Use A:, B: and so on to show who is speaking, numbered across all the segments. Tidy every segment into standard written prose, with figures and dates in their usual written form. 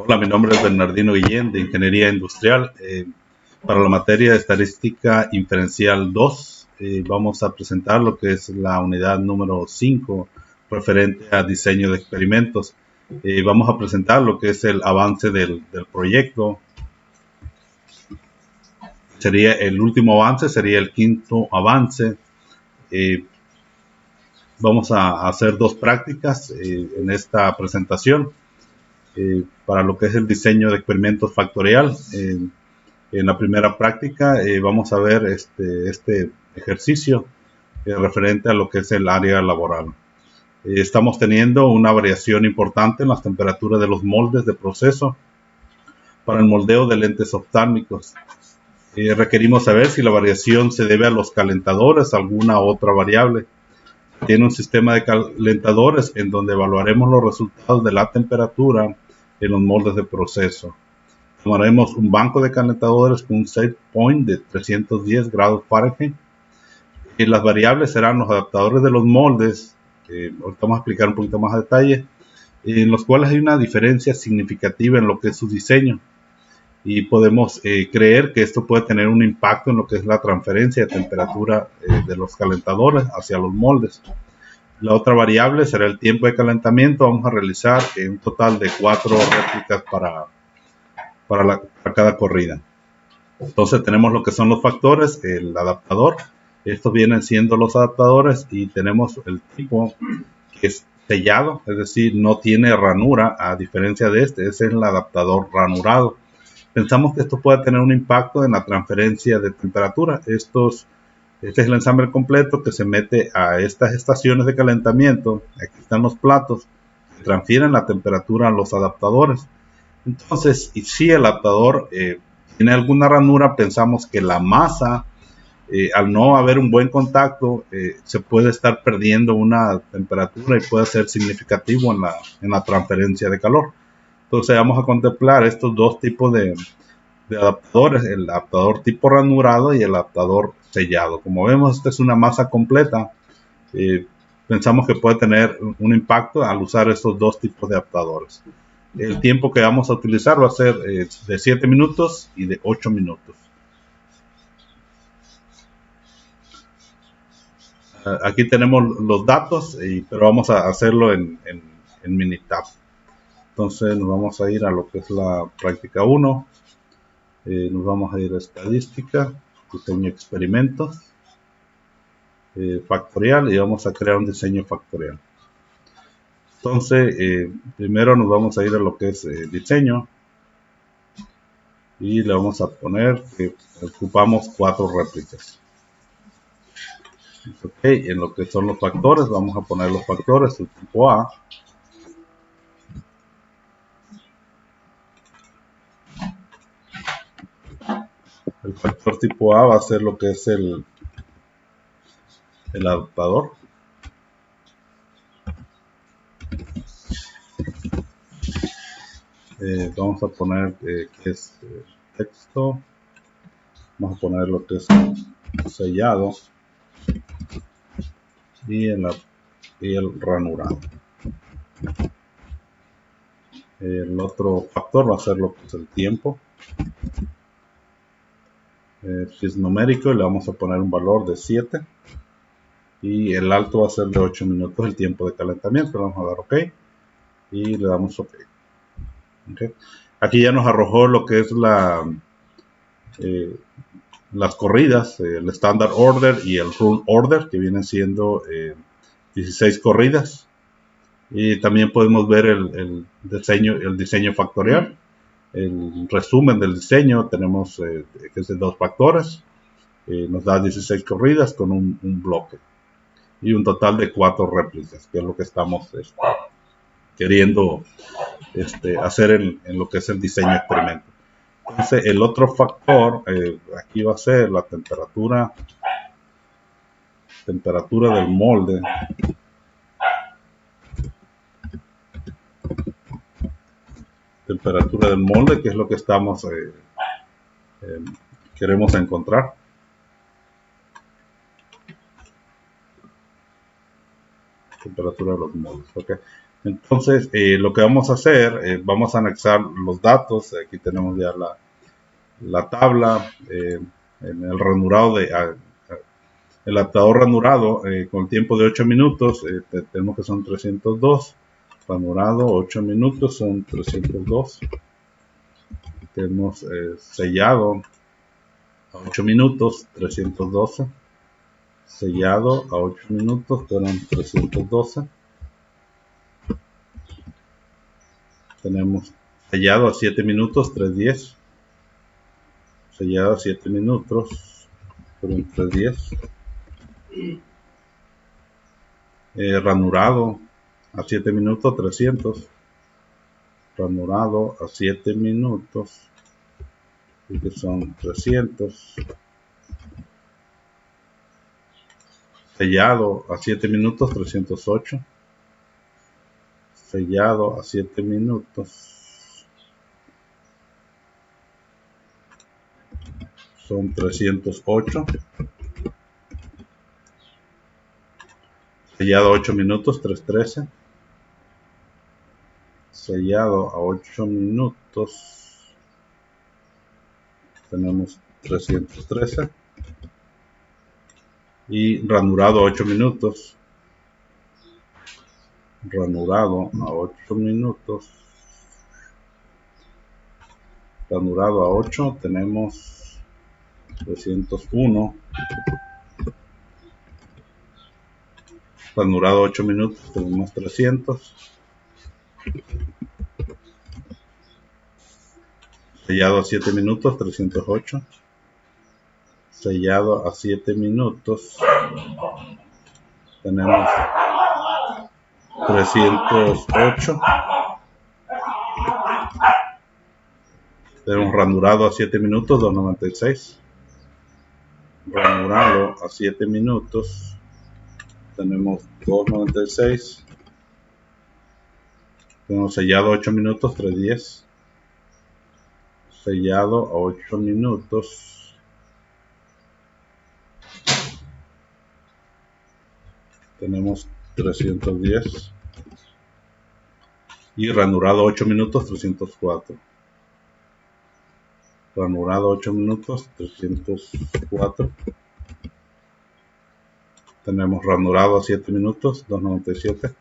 A: Hola, mi nombre es Bernardino Guillén de Ingeniería Industrial. Para la materia de Estadística Inferencial 2, vamos a presentar lo que es la unidad número 5 referente a diseño de experimentos. Vamos a presentar lo que es el avance del proyecto. Sería el último avance, sería el quinto avance. Vamos a hacer dos prácticas en esta presentación. Para lo que es el diseño de experimentos factorial. En la primera práctica vamos a ver este ejercicio referente a lo que es el área laboral. Estamos teniendo una variación importante en las temperaturas de los moldes de proceso para el moldeo de lentes oftálmicos. Requerimos saber si la variación se debe a los calentadores, a alguna otra variable. Tiene un sistema de calentadores en donde evaluaremos los resultados de la temperatura en los moldes de proceso. Tomaremos un banco de calentadores con un set point de 310 grados Fahrenheit. Y las variables serán los adaptadores de los moldes, ahorita vamos a explicar un poquito más a detalle, en los cuales hay una diferencia significativa en lo que es su diseño. Y podemos creer que esto puede tener un impacto en lo que es la transferencia de temperatura de los calentadores hacia los moldes. La otra variable será el tiempo de calentamiento. Vamos a realizar un total de 4 réplicas para cada corrida. Entonces tenemos lo que son los factores, el adaptador. Estos vienen siendo los adaptadores y tenemos el tipo que es sellado, es decir, no tiene ranura a diferencia de ese es el adaptador ranurado. Pensamos que esto puede tener un impacto en la transferencia de temperatura. Este es el ensamble completo que se mete a estas estaciones de calentamiento. Aquí están los platos que transfieren la temperatura a los adaptadores. Entonces, y si el adaptador tiene alguna ranura, pensamos que la masa, al no haber un buen contacto, se puede estar perdiendo una temperatura y puede ser significativo en la transferencia de calor. Entonces vamos a contemplar estos dos tipos de adaptadores, el adaptador tipo ranurado y el adaptador sellado. Como vemos, esta es una masa completa. Pensamos que puede tener un impacto al usar estos dos tipos de adaptadores. El tiempo que vamos a utilizar va a ser de 7 minutos y de 8 minutos. Aquí tenemos los datos, pero vamos a hacerlo en Minitab. Entonces nos vamos a ir a lo que es la práctica 1. Nos vamos a ir a estadística, diseño experimentos, factorial, y vamos a crear un diseño factorial. Entonces, primero nos vamos a ir a lo que es diseño y le vamos a poner que ocupamos 4 réplicas. Okay, en lo que son los factores, vamos a poner los factores del tipo A. El factor tipo A va a ser lo que es el adaptador. Vamos a poner que es texto. Vamos a poner lo que es sellado y el ranurado. El otro factor va a ser lo que es el tiempo. Si es numérico, le vamos a poner un valor de 7. Y el alto va a ser de 8 minutos el tiempo de calentamiento. Le vamos a dar OK. Y le damos OK. Okay. Aquí ya nos arrojó lo que es las corridas, el Standard Order y el Rule Order, que vienen siendo 16 corridas. Y también podemos ver el diseño factorial. El resumen del diseño tenemos que es de 2 factores. Nos da 16 corridas con un bloque. Y un total de 4 réplicas, que es lo que estamos queriendo hacer en lo que es el diseño experimento. Entonces, el otro factor aquí va a ser la temperatura del molde. Temperatura del molde, que es lo que estamos queremos encontrar. Temperatura de los moldes. Okay. Entonces, lo que vamos a hacer, vamos a anexar los datos. Aquí tenemos ya la tabla, en el ranurado el adaptador ranurado con tiempo de 8 minutos, tenemos que son 302. Ranurado 8 minutos son 302. Tenemos sellado a 8 minutos 312. Sellado a 8 minutos fueron 312. Tenemos sellado a 7 minutos 310. Sellado a 7 minutos fueron 310. Ranurado a 7 minutos 300. Ranurado a 7 minutos, que son 300. Sellado a 7 minutos 308. Sellado a 7 minutos son 308. Sellado a 8 minutos 313. Sellado a 8 minutos tenemos 313. Y ranurado a 8 minutos. Ranurado a 8 minutos. Ranurado a 8 tenemos 301. Ranurado a 8 minutos tenemos 300. Sellado a 7 minutos 308. Sellado a 7 minutos tenemos 308. Tenemos ranurado a 7 minutos 296. Ranurado a 7 minutos tenemos 296. Tenemos sellado a 8 minutos 310. Sellado a 8 minutos tenemos 310. Y ranurado a 8 minutos 304. Ranurado 8 minutos 304. Tenemos ranurado a 7 minutos 297.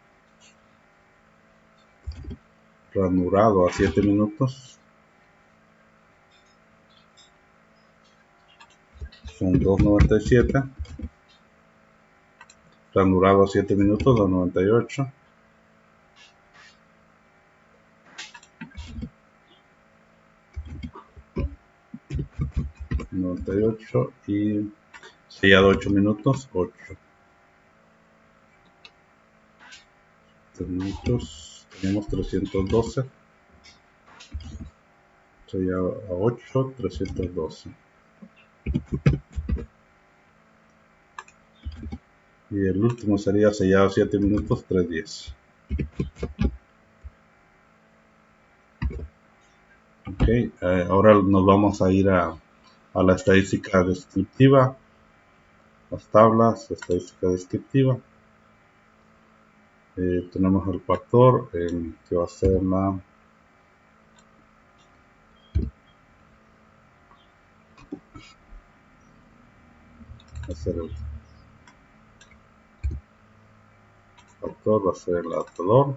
A: Ranurado a 7 minutos son 297. Ranurado a 7 minutos 298. Y sellado 8 minutos 8 minutos tenemos 312. Sellado a 8 312. Y el último sería sellado a 7 minutos 310. Ok, ahora nos vamos a ir a la estadística descriptiva, las tablas, estadística descriptiva. Tenemos el factor que va a ser va a ser el factor, va a ser el adaptador,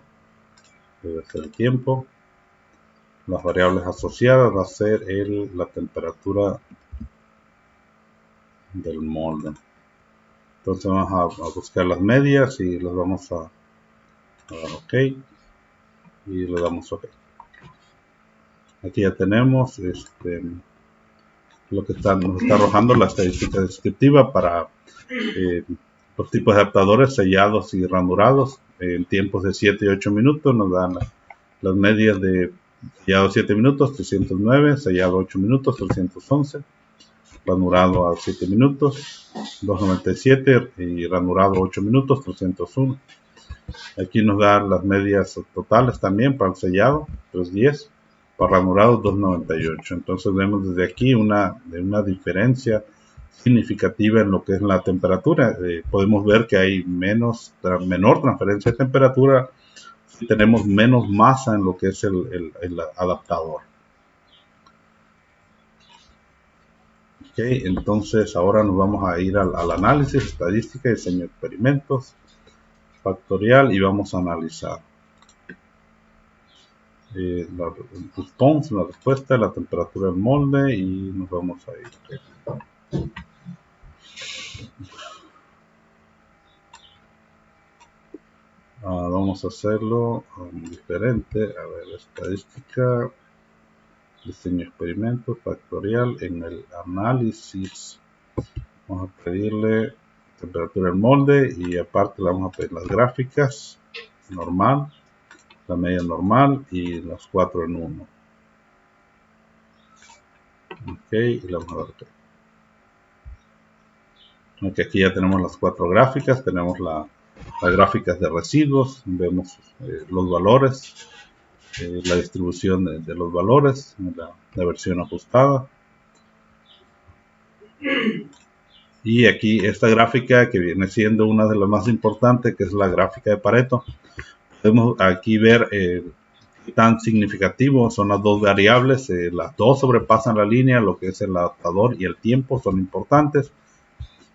A: va a ser el tiempo. Las variables asociadas va a ser la temperatura del molde. Entonces vamos a buscar las medias y las vamos a dar OK y le damos OK. Aquí ya tenemos lo que nos está arrojando la estadística descriptiva para los tipos de adaptadores sellados y ranurados en tiempos de 7 y 8 minutos. Nos dan las medias de sellado 7 minutos 309, sellado 8 minutos 311, ranurado a 7 minutos 297 y ranurado 8 minutos 301. Aquí nos dan las medias totales también para el sellado 310, para ranurado 298. Entonces vemos desde aquí una diferencia significativa en lo que es la temperatura. Podemos ver que hay menor transferencia de temperatura tenemos menos masa en lo que es el adaptador. Ok, entonces ahora nos vamos a ir al análisis, estadística, diseño de experimentos, factorial, y vamos a analizar la response, la respuesta, la temperatura del molde, y nos vamos a ir. Vamos a hacerlo diferente. A ver, estadística, diseño de experimentos, factorial. En el análisis vamos a pedirle temperatura del molde, y aparte le vamos a pedir las gráficas, normal, la media normal y las 4 en 1. Ok, y le vamos a dar OK. Ok, aquí ya tenemos las 4 gráficas, tenemos las gráficas de residuos, vemos los valores, la distribución de los valores, la versión ajustada. Y aquí esta gráfica, que viene siendo una de las más importantes, que es la gráfica de Pareto, podemos aquí ver qué tan significativos son las dos variables. Las dos sobrepasan la línea, lo que es el adaptador y el tiempo son importantes,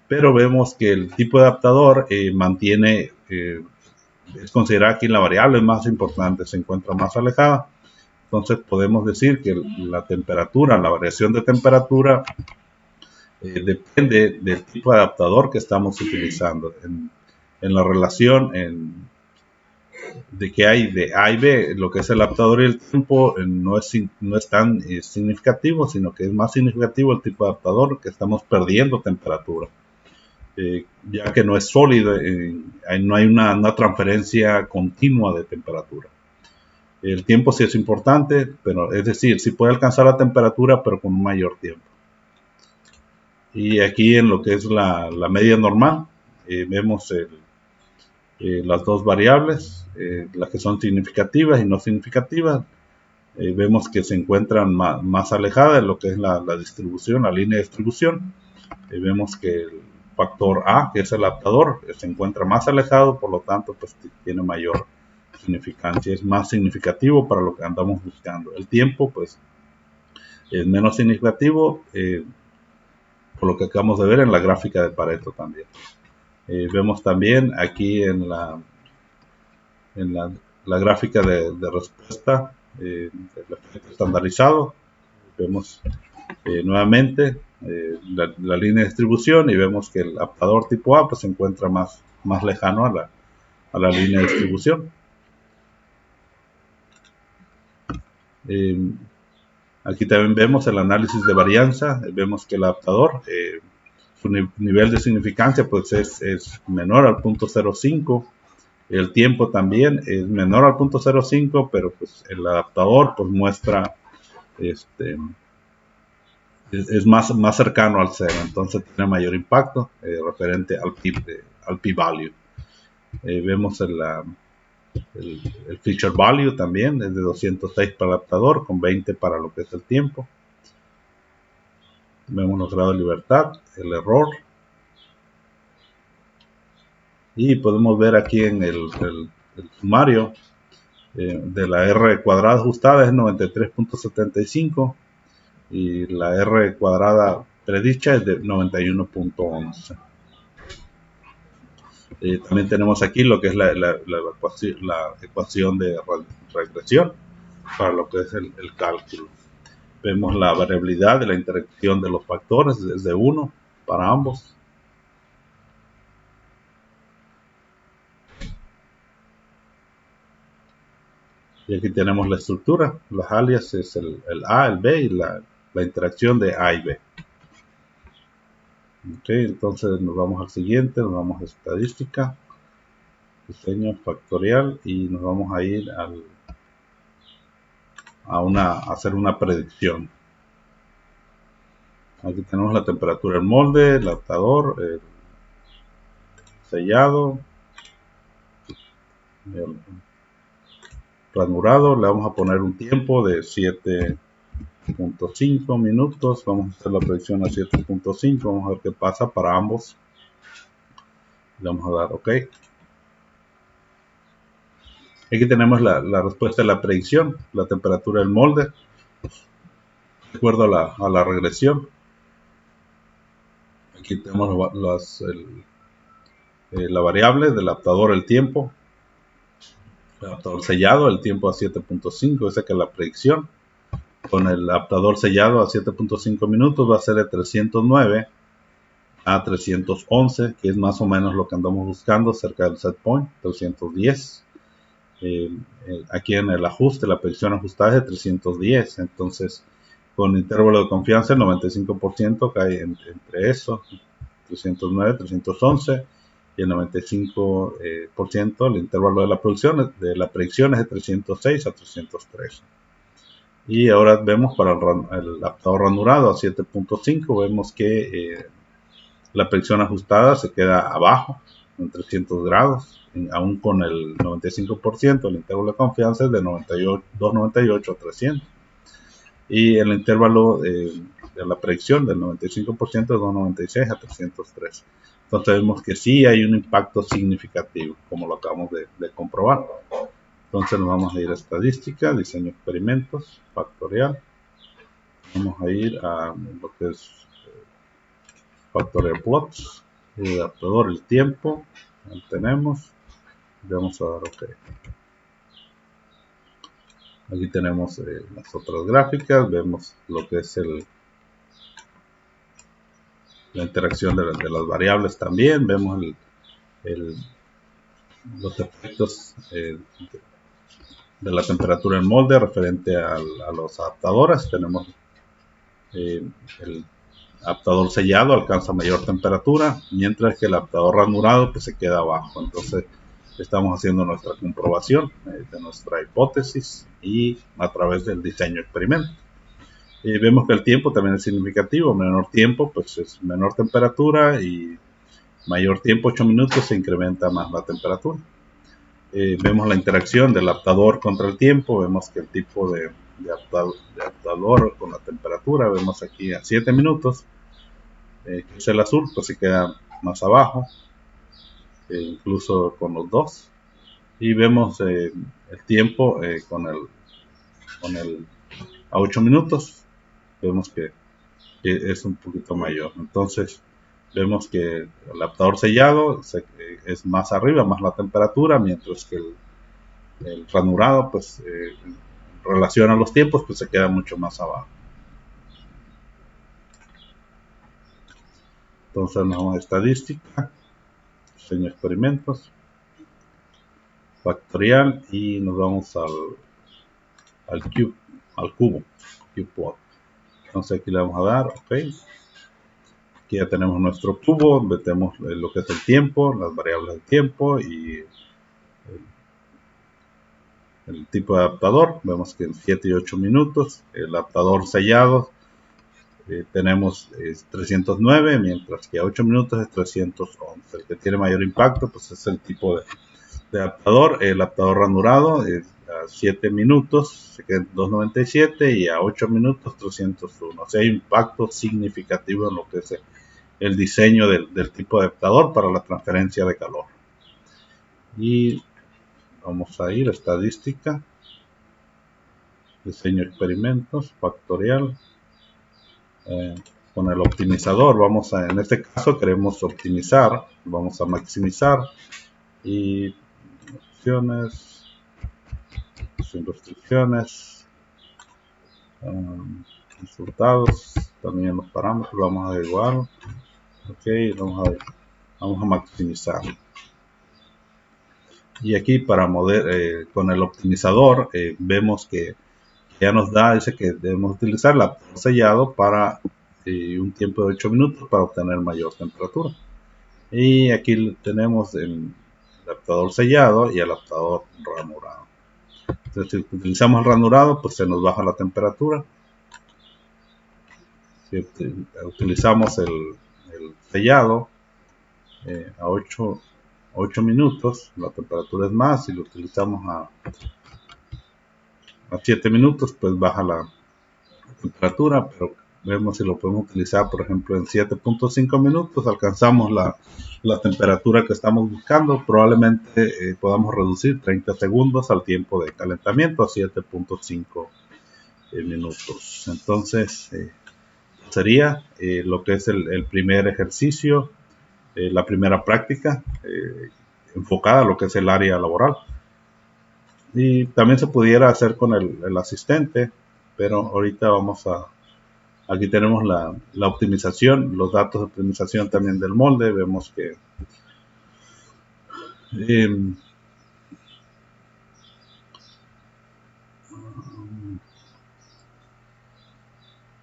A: pero vemos que el tipo de adaptador mantiene, es considerada aquí la variable más importante, se encuentra más alejada. Entonces podemos decir que la temperatura, la variación de temperatura, depende del tipo de adaptador que estamos utilizando. En la relación de que hay de A y B, lo que es el adaptador y el tiempo no es tan significativo, sino que es más significativo el tipo de adaptador, que estamos perdiendo temperatura. Ya que no es sólido, no hay una transferencia continua de temperatura. El tiempo sí es importante, pero es decir, sí puede alcanzar la temperatura, pero con un mayor tiempo. Y aquí en lo que es la media normal, vemos las dos variables, las que son significativas y no significativas. Vemos que se encuentran más alejadas de lo que es la distribución, la línea de distribución. Vemos que el factor A, que es el adaptador, se encuentra más alejado, por lo tanto pues tiene mayor significancia, es más significativo para lo que andamos buscando. El tiempo pues es menos significativo, por lo que acabamos de ver en la gráfica de Pareto también. Vemos también aquí en la gráfica de respuesta del efecto estandarizado, vemos nuevamente la línea de distribución, y vemos que el adaptador tipo A pues se encuentra más lejano a la línea de distribución. Aquí también vemos el análisis de varianza. Vemos que el adaptador, su nivel de significancia pues es menor al 0.05. El tiempo también es menor al 0.05, pero pues el adaptador pues muestra es más cercano al cero, entonces tiene mayor impacto referente al p-value. Vemos el feature value también, es de 206 para el adaptador, con 20 para lo que es el tiempo. Vemos los grados de libertad, el error, y podemos ver aquí en el sumario de la R cuadrada ajustada es 93.75, y la R cuadrada predicha es de 91.11. También tenemos aquí lo que es la ecuación de regresión para lo que es el cálculo. Vemos la variabilidad de la interacción de los factores desde 1 para ambos. Y aquí tenemos la estructura, las alias es el A, el B y la interacción de A y B. Ok, entonces nos vamos al siguiente, nos vamos a estadística, diseño factorial, y nos vamos a ir a hacer una predicción. Aquí tenemos la temperatura del molde, el adaptador, el sellado, el ranurado. Le vamos a poner un tiempo de 7.5 minutos. Vamos a hacer la predicción a 7.5. Vamos a ver qué pasa para ambos. Le vamos a dar OK. Aquí tenemos la respuesta de la predicción, la temperatura del molde, de acuerdo a la regresión. Aquí tenemos la variable del adaptador, el tiempo. El adaptador sellado, el tiempo a 7.5, esa que es la predicción. Con el adaptador sellado a 7.5 minutos va a ser de 309 a 311, que es más o menos lo que andamos buscando cerca del set point, 310. Aquí en el ajuste, la predicción ajustada es de 310, entonces con intervalo de confianza el 95% cae entre eso, 309, 311, y el 95%, el intervalo de la predicción es de 306 a 303. Y ahora vemos para el adaptador ranurado a 7.5, vemos que la predicción ajustada se queda abajo, en 300 grados, aún con el 95%, el intervalo de confianza es de 298 a 300. Y el intervalo de la predicción del 95% es 296 a 303. Entonces vemos que sí hay un impacto significativo, como lo acabamos de comprobar. Entonces nos vamos a ir a estadística, diseño experimentos, factorial. Vamos a ir a lo que es factorial plots, el adaptador, el tiempo, ahí tenemos. Vamos a dar OK. Aquí tenemos las otras gráficas, vemos lo que es la interacción de las variables también, vemos los efectos de la temperatura en molde referente a los adaptadores. Tenemos el adaptador sellado alcanza mayor temperatura, mientras que el adaptador ranurado pues se queda abajo. Entonces estamos haciendo nuestra comprobación de nuestra hipótesis y a través del diseño experimento. Vemos que el tiempo también es significativo. Menor tiempo pues es menor temperatura, y mayor tiempo, 8 minutos, se incrementa más la temperatura. Vemos la interacción del adaptador contra el tiempo. Vemos que el tipo de adaptador con la temperatura, vemos aquí a 7 minutos, que es el azul, pues se queda más abajo, incluso con los dos. Y vemos el tiempo con el a 8 minutos, vemos que es un poquito mayor. Entonces vemos que el adaptador sellado es más arriba, más la temperatura, mientras que el ranurado pues en relación a los tiempos pues se queda mucho más abajo. Entonces nos vamos a estadística, diseño experimentos, factorial, y nos vamos al cubo plot. Entonces aquí le vamos a dar OK. Aquí ya tenemos nuestro cubo, metemos lo que es el tiempo, las variables del tiempo y el tipo de adaptador. Vemos que en 7 y 8 minutos el adaptador sellado tenemos 309, mientras que a 8 minutos es 311. El que tiene mayor impacto pues es el tipo de adaptador. El adaptador ranurado a 7 minutos se queda en 297 y a 8 minutos 301. O sea, hay impacto significativo en lo que es el diseño del tipo de adaptador para la transferencia de calor. Y vamos a ir a estadística, diseño experimentos, factorial. Con el optimizador en este caso queremos optimizar, vamos a maximizar, y opciones, sin restricciones, resultados, también los parámetros vamos a dar igual. OK, vamos a maximizar. Y aquí con el optimizador vemos que ya nos da, dice que debemos utilizar el adaptador sellado para un tiempo de 8 minutos para obtener mayor temperatura. Y aquí tenemos el adaptador sellado y el adaptador ranurado. Entonces, si utilizamos el ranurado, pues se nos baja la temperatura. Si utilizamos el sellado a 8 minutos, la temperatura es más. Si lo utilizamos a 7 minutos, pues baja la temperatura, pero vemos si lo podemos utilizar, por ejemplo, en 7.5 minutos, alcanzamos la temperatura que estamos buscando. Probablemente podamos reducir 30 segundos al tiempo de calentamiento a 7.5 minutos. Entonces, sería lo que es el primer ejercicio, la primera práctica enfocada a lo que es el área laboral. Y también se pudiera hacer con el asistente, pero ahorita aquí tenemos la optimización, los datos de optimización también del molde. Vemos que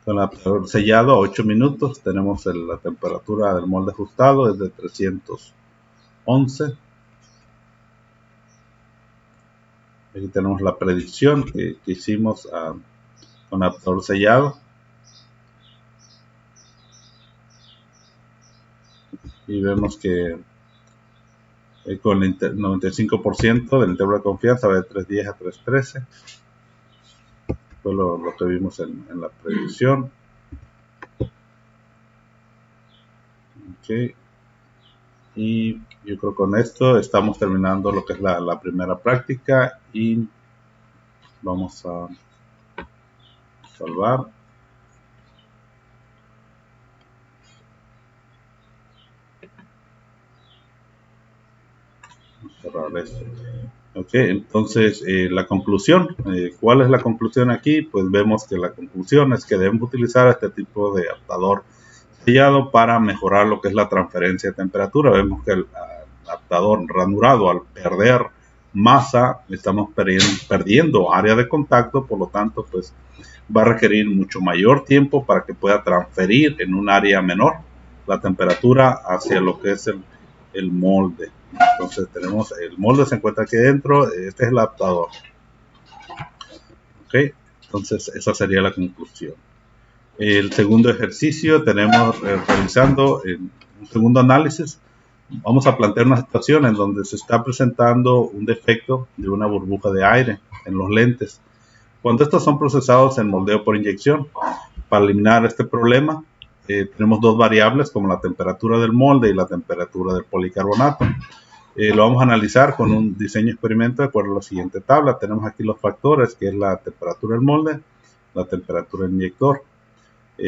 A: con el adaptador sellado a 8 minutos tenemos la temperatura del molde ajustado es de 311. Aquí tenemos la predicción que hicimos con adaptador sellado. Y vemos que con el 95% del intervalo de confianza va de 3.10 a 3.13. Fue lo que vimos en la predicción. Okay. Y yo creo que con esto estamos terminando lo que es la primera práctica y vamos a salvar. Cerrar esto. Ok, entonces la conclusión, ¿cuál es la conclusión aquí? Pues vemos que la conclusión es que debemos utilizar este tipo de adaptador sellado para mejorar lo que es la transferencia de temperatura. Vemos que el adaptador ranurado, al perder masa, estamos perdiendo área de contacto, por lo tanto pues va a requerir mucho mayor tiempo para que pueda transferir en un área menor la temperatura hacia lo que es el molde. Entonces tenemos el molde, se encuentra aquí dentro, este es el adaptador. Ok, entonces esa sería la conclusión. El segundo ejercicio tenemos realizando un segundo análisis. Vamos a plantear una situación en donde se está presentando un defecto de una burbuja de aire en los lentes. Cuando estos son procesados en moldeo por inyección, para eliminar este problema, tenemos dos variables como la temperatura del molde y la temperatura del policarbonato. Lo vamos a analizar con un diseño experimento de acuerdo a la siguiente tabla. Tenemos aquí los factores, que es la temperatura del molde, la temperatura del inyector.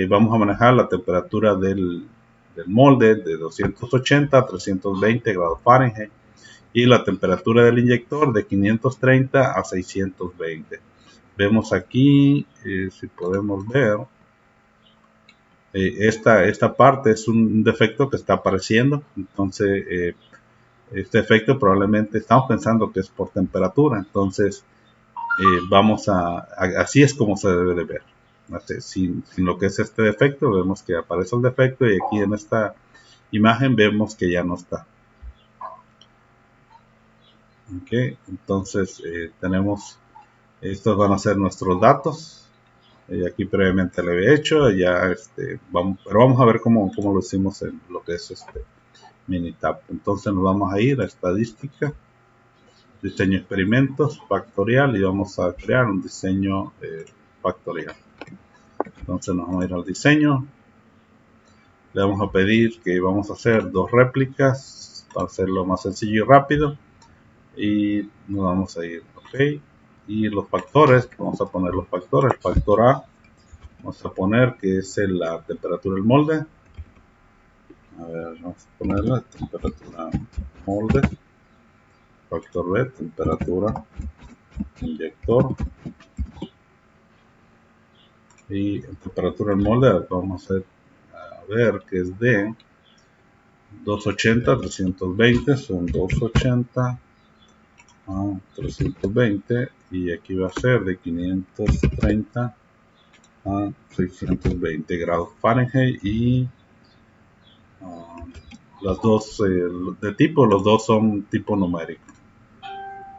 A: Vamos a manejar la temperatura del molde de 280 a 320 grados Fahrenheit y la temperatura del inyector de 530 a 620. Vemos aquí, si podemos ver, esta parte es un defecto que está apareciendo. Entonces este efecto probablemente estamos pensando que es por temperatura. Entonces así es como se debe de ver. Sin lo que es este defecto, vemos que aparece el defecto y aquí en esta imagen vemos que ya no está. Okay, entonces tenemos, estos van a ser nuestros datos. Aquí previamente lo había hecho, pero vamos a ver cómo lo hicimos en lo que es Minitab. Entonces nos vamos a ir a estadística, diseño experimentos, factorial, y vamos a crear un diseño factorial. Entonces nos vamos a ir al diseño, le vamos a pedir que vamos a hacer dos réplicas para hacerlo más sencillo y rápido, y nos vamos a ir, ok, y los factores, vamos a poner los factores. Factor A, vamos a poner que es la temperatura del molde. A ver, vamos a poner la temperatura molde. Factor B, temperatura inyector. Y temperatura del molde vamos a ver que es de 280 a 320, son 280 a 320, y aquí va a ser de 530 a 620 grados Fahrenheit, y las dos de tipo, los dos son tipo numérico.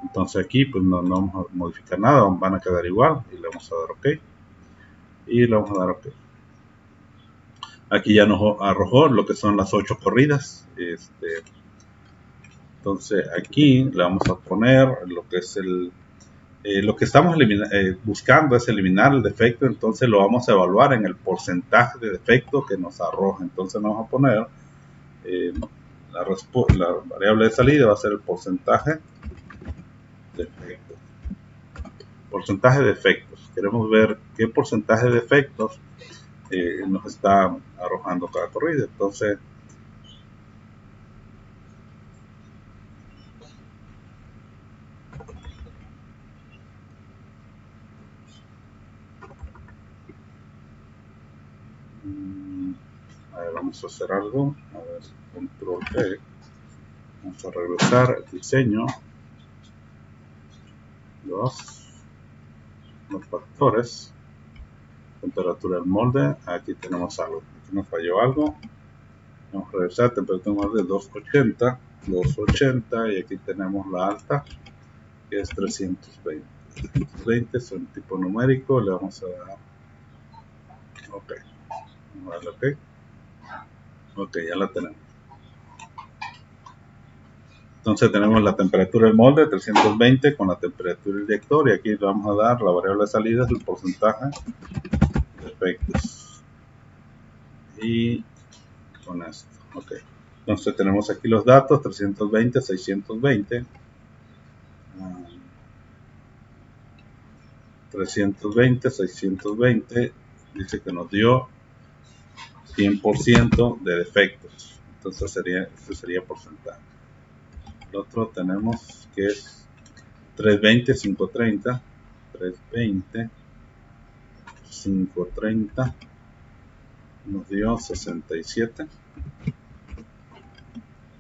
A: Entonces aquí pues no vamos a modificar nada, van a quedar igual, y le vamos a dar OK, y le vamos a dar OK. Aquí ya nos arrojó lo que son las 8 corridas. Entonces aquí le vamos a poner lo que es Lo que estamos buscando es eliminar el defecto, entonces lo vamos a evaluar en el porcentaje de defecto que nos arroja. Entonces vamos a poner la variable de salida va a ser el porcentaje de defectos. Porcentaje de defectos. Queremos ver qué porcentaje de defectos nos está arrojando cada corrida. Entonces a ver, vamos a hacer algo. A ver, control P. Vamos a regresar al diseño. Los factores. Temperatura del molde. Aquí tenemos algo. Aquí nos falló algo. Vamos a regresar. Temperatura del molde 280. 280. Y aquí tenemos la alta, que es 320. 320 es un tipo numérico. Le vamos a dar OK. Vamos a darle OK. OK, ya la tenemos. Entonces tenemos la temperatura del molde 320 con la temperatura del inyector, y aquí le vamos a dar la variable de salida, es el porcentaje de defectos. Y con esto, OK. Entonces tenemos aquí los datos, 320, 620. 320, 620, dice que nos dio 100% de defectos. Entonces este sería porcentaje. El otro tenemos que es 320, 530. 320, 530 nos dio 67.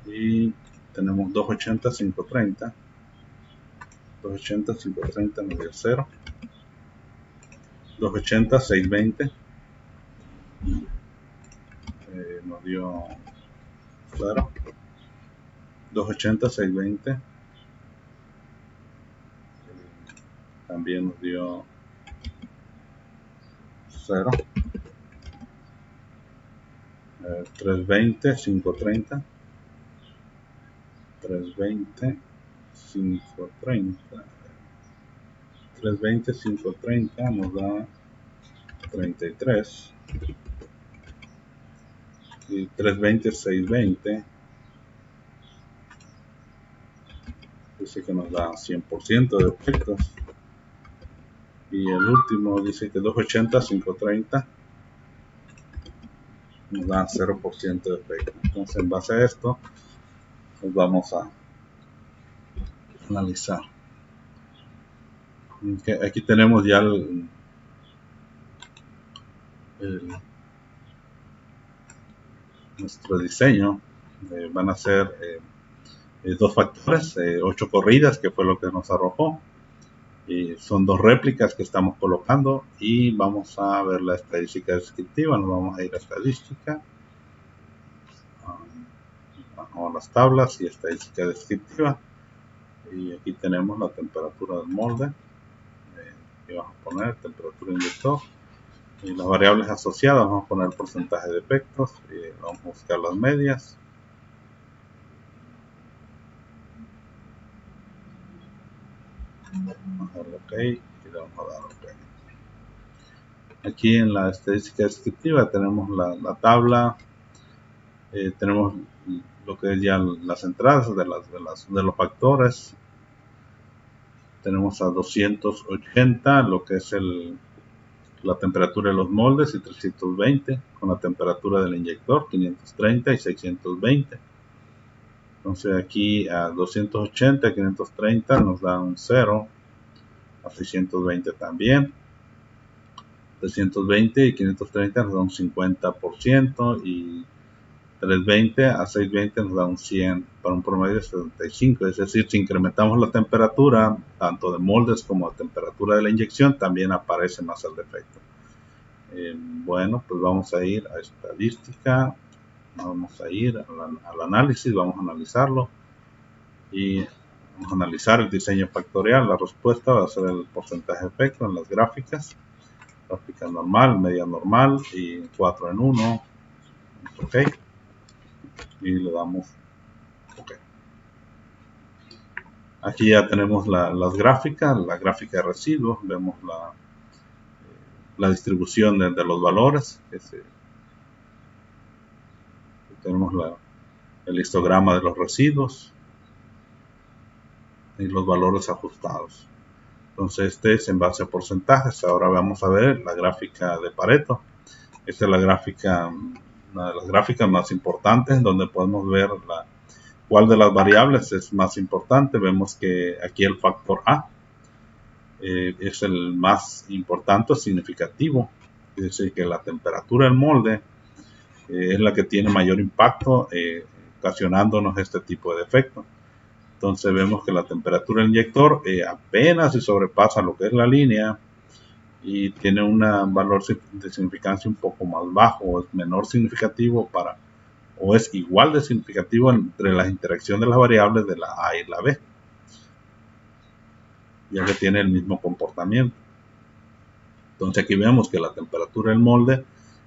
A: Y tenemos 280, 530. 280, 530 nos dio 0. 280, 620 nos dio 0. 280, 620 también nos dio 0. 320, 530. 320, 530. 320, 530 nos da 33. Y 320, 620 dice que nos da 100% de defectos. Y el último dice que 280, 530 nos da 0% de defectos. Entonces, en base a esto, pues vamos a analizar. Aquí tenemos ya nuestro diseño. Van a ser 2 factores, 8 corridas, que fue lo que nos arrojó. Y son 2 réplicas que estamos colocando, y vamos a ver la estadística descriptiva. Nos vamos a ir a estadística, a las tablas y estadística descriptiva, y aquí tenemos la temperatura del molde, y vamos a poner temperatura inyector, y las variables asociadas vamos a poner el porcentaje de defectos, y vamos a buscar las medias. Vamos a darle OK y le vamos a dar OK. Aquí en la estadística descriptiva tenemos la tabla, tenemos lo que es ya las entradas de los factores. Tenemos a 280 lo que es la temperatura de los moldes, y 320 con la temperatura del inyector, 530 y 620. Entonces aquí a 280, 530 nos da un 0, a 620 también, 320 y 530 nos da un 50%, y 320 a 620 nos da un 100, para un promedio de 75. Es decir, si incrementamos la temperatura tanto de moldes como la temperatura de la inyección, también aparece más el defecto. Bueno, pues vamos a ir a estadística, vamos a ir al análisis, vamos a analizarlo, y vamos a analizar el diseño factorial. La respuesta va a ser el porcentaje de efecto en las gráficas. Gráfica normal, media normal y 4 en 1. OK. Y le damos OK. Aquí ya tenemos las gráficas, la gráfica de residuos, vemos la distribución de los valores, tenemos el histograma de los residuos y los valores ajustados. Entonces este es en base a porcentajes. Ahora vamos a ver la gráfica de Pareto. Esta es la gráfica, una de las gráficas más importantes, donde podemos ver cuál de las variables es más importante. Vemos que aquí el factor A es el más importante, significativo. Es decir, que la temperatura del molde es la que tiene mayor impacto, ocasionándonos este tipo de defecto. Entonces vemos que la temperatura del inyector apenas si sobrepasa lo que es la línea y tiene un valor de significancia un poco más bajo, es menor significativo o es igual de significativo entre la interacción de las variables de la A y la B, ya que tiene el mismo comportamiento. Entonces aquí vemos que la temperatura del molde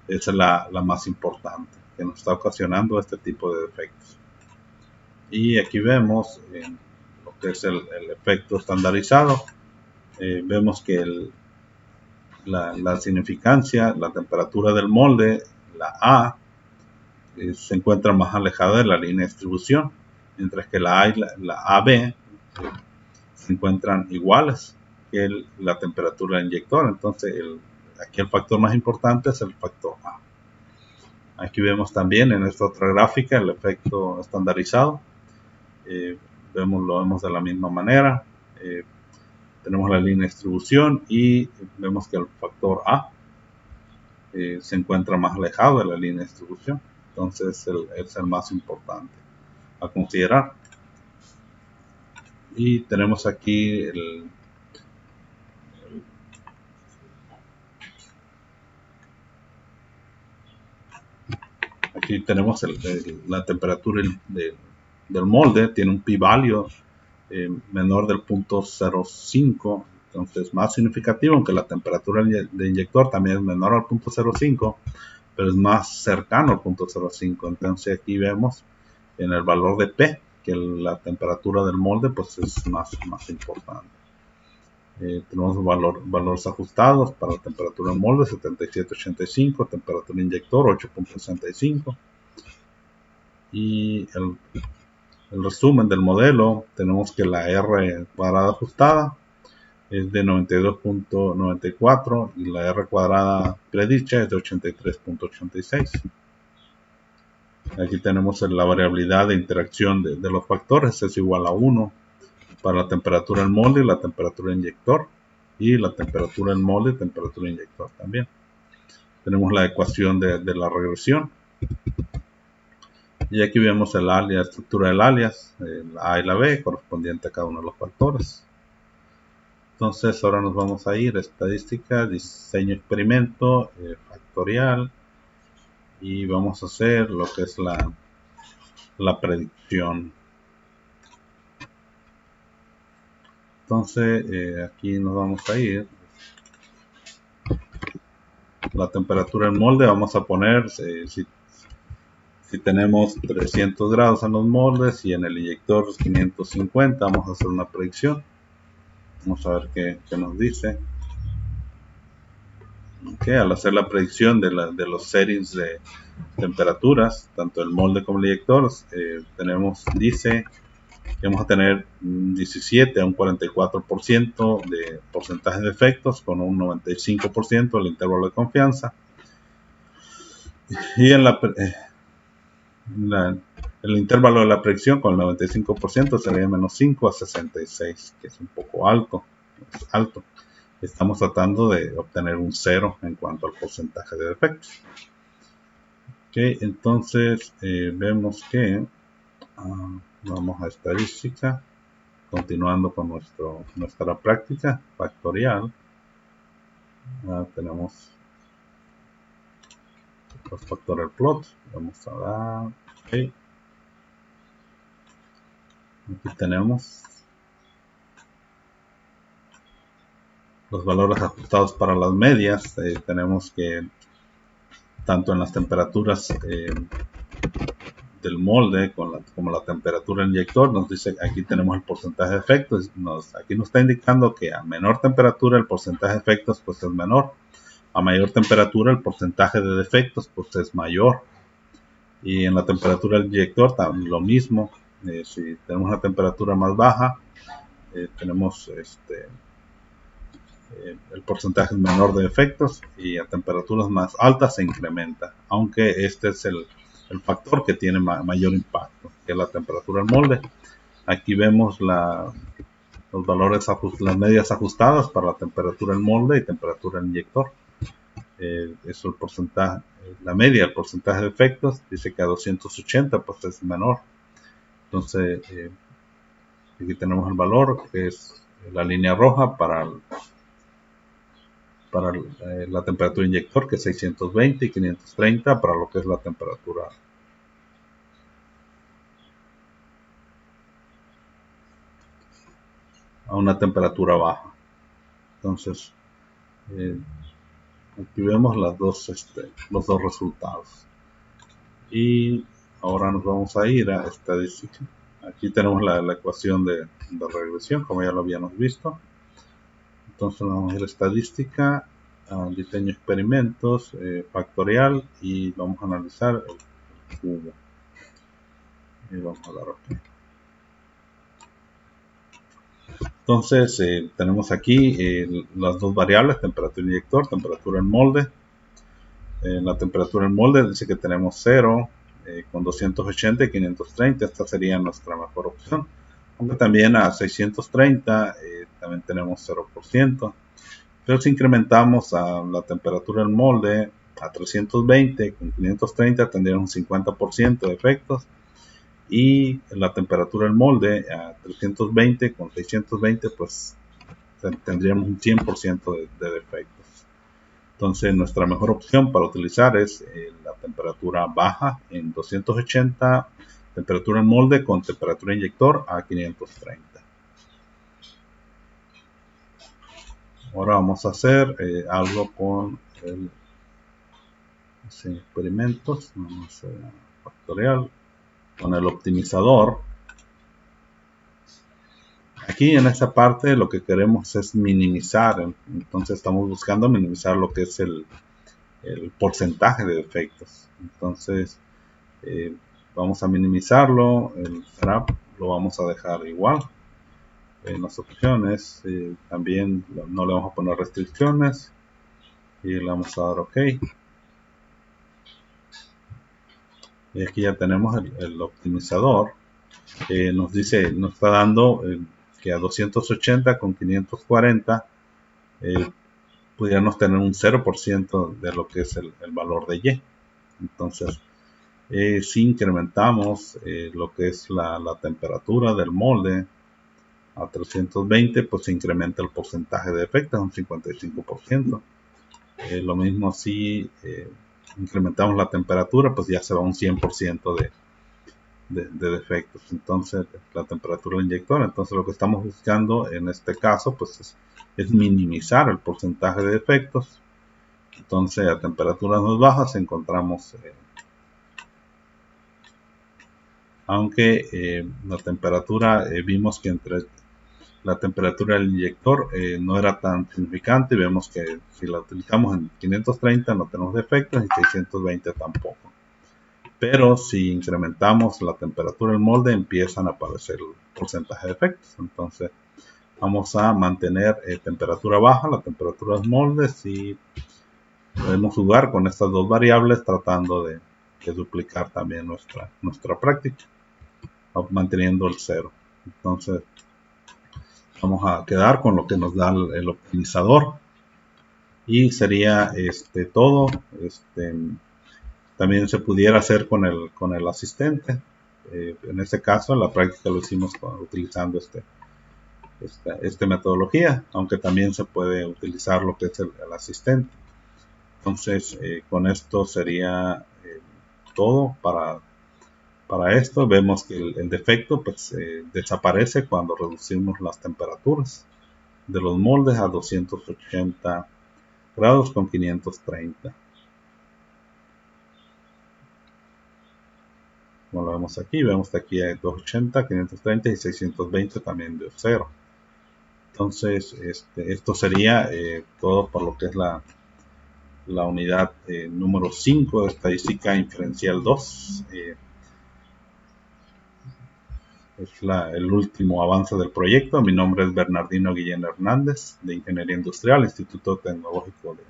A: es la más importante, que nos está ocasionando este tipo de defectos. Y aquí vemos lo que es el efecto estandarizado. Vemos que la significancia, la temperatura del molde, la A, se encuentra más alejada de la línea de distribución, mientras que la A y la AB se encuentran iguales que la temperatura del inyector. Entonces aquí el factor más importante es el factor A. Aquí vemos también en esta otra gráfica el efecto estandarizado. Lo vemos de la misma manera. Tenemos la línea de distribución y vemos que el factor A se encuentra más alejado de la línea de distribución. Entonces es el más importante a considerar. Y tenemos aquí aquí tenemos la temperatura del molde, tiene un p-value menor del 0.05, entonces más significativo, aunque la temperatura de inyector también es menor al 0.05, pero es más cercano al 0.05. Entonces aquí vemos en el valor de P que la temperatura del molde pues es más importante. Tenemos valores ajustados para la temperatura del molde 77.85, temperatura inyector 8.65. Y el resumen del modelo, tenemos que la R cuadrada ajustada es de 92.94 y la R cuadrada predicha es de 83.86. Aquí tenemos la variabilidad de interacción de los factores, es igual a 1 para la temperatura del molde y la temperatura del inyector, y la temperatura del molde y temperatura del inyector también. Tenemos la ecuación de la regresión. Y aquí vemos el alias, la estructura del alias, la A y la B, correspondiente a cada uno de los factores. Entonces ahora nos vamos a ir a estadística, diseño experimento, factorial, y vamos a hacer lo que es la predicción. Entonces aquí nos vamos a ir. La temperatura del molde vamos a poner, si tenemos 300 grados en los moldes y en el inyector 550, vamos a hacer una predicción. Vamos a ver qué nos dice. Okay, al hacer la predicción de los settings de temperaturas, tanto el molde como el inyector, dice que vamos a tener un 17 a un 44% de porcentaje de efectos con un 95% del intervalo de confianza. Y en el intervalo de la predicción con el 95% sería menos 5 a 66, que es un poco alto. Es alto. Estamos tratando de obtener un 0 en cuanto al porcentaje de defectos. Okay, entonces vemos que vamos a estadística, continuando con nuestra práctica factorial. Tenemos los factorial plots. Vamos a dar okay. Aquí tenemos los valores ajustados para las medias. Tenemos que tanto en las temperaturas del molde como la temperatura del inyector. Nos dice, aquí tenemos el porcentaje de efectos. Aquí nos está indicando que a menor temperatura el porcentaje de efectos pues es menor. A mayor temperatura el porcentaje de defectos pues es mayor. Y en la temperatura del inyector lo mismo. Si tenemos una temperatura más baja, tenemos el porcentaje menor de efectos, y a temperaturas más altas se incrementa, aunque este es el factor que tiene mayor impacto, que es la temperatura del molde. Aquí vemos los valores, las medias ajustadas para la temperatura del molde y temperatura del inyector. Eso el porcentaje, la media, el porcentaje de efectos, dice que a 280 pues es menor. Entonces aquí tenemos el valor, que es la línea roja para la temperatura inyector, que es 620, y 530 para lo que es la temperatura a una temperatura baja. Entonces aquí vemos los dos resultados. Y ahora nos vamos a ir a estadística. Aquí tenemos la ecuación de regresión, como ya lo habíamos visto. Entonces vamos a ir a estadística, a diseño experimentos, factorial, y vamos a analizar el cubo. Y vamos a dar OK. Entonces tenemos aquí las dos variables, temperatura inyector, temperatura en molde. La temperatura en molde dice que tenemos 0, con 280 y 530. Esta sería nuestra mejor opción. Aunque también a 630 también tenemos 0%. Pero si incrementamos a la temperatura del molde a 320 con 530, tendríamos un 50% de efectos. Y la temperatura del molde a 320 con 620 pues tendríamos un 100% de defectos. Entonces nuestra mejor opción para utilizar es la temperatura baja en 280, temperatura en molde con temperatura inyector a 530. Ahora vamos a hacer algo con experimentos. Vamos a factorial con el optimizador. Aquí en esta parte lo que queremos es minimizar, entonces estamos buscando minimizar lo que es el porcentaje de defectos. Entonces vamos a minimizarlo, el FRAP lo vamos a dejar igual. En las opciones también no le vamos a poner restricciones y le vamos a dar OK. Y aquí ya tenemos el optimizador. Nos está dando que a 280 con 540 pudiéramos tener un 0% de lo que es el valor de Y. Entonces si incrementamos lo que es la temperatura del molde a 320, pues se incrementa el porcentaje de efectos, un 55%. Lo mismo si incrementamos la temperatura, pues ya se va un 100% de defectos. Entonces la temperatura del inyector, entonces lo que estamos buscando en este caso pues es minimizar el porcentaje de defectos. Entonces a temperaturas más bajas encontramos aunque la temperatura vimos que entre la temperatura del inyector no era tan significante. Vemos que si la utilizamos en 530 no tenemos defectos y 620 tampoco. Pero si incrementamos la temperatura del molde empiezan a aparecer el porcentaje de efectos. Entonces vamos a mantener temperatura baja, la temperatura del molde, y podemos jugar con estas dos variables tratando de duplicar también nuestra práctica, manteniendo el 0. Entonces vamos a quedar con lo que nos da el optimizador y sería todo. También se pudiera hacer con el asistente. En este caso en la práctica lo hicimos utilizando esta metodología, aunque también se puede utilizar lo que es el asistente. Entonces con esto sería todo para esto. Vemos que el defecto pues desaparece cuando reducimos las temperaturas de los moldes a 280 grados con 530. como lo vemos aquí, hay 280, 530 y 620 también de 0. Entonces, esto sería todo por lo que es la unidad número 5 de estadística inferencial 2. Es el último avance del proyecto. Mi nombre es Bernardino Guillén Hernández, de Ingeniería Industrial, Instituto Tecnológico de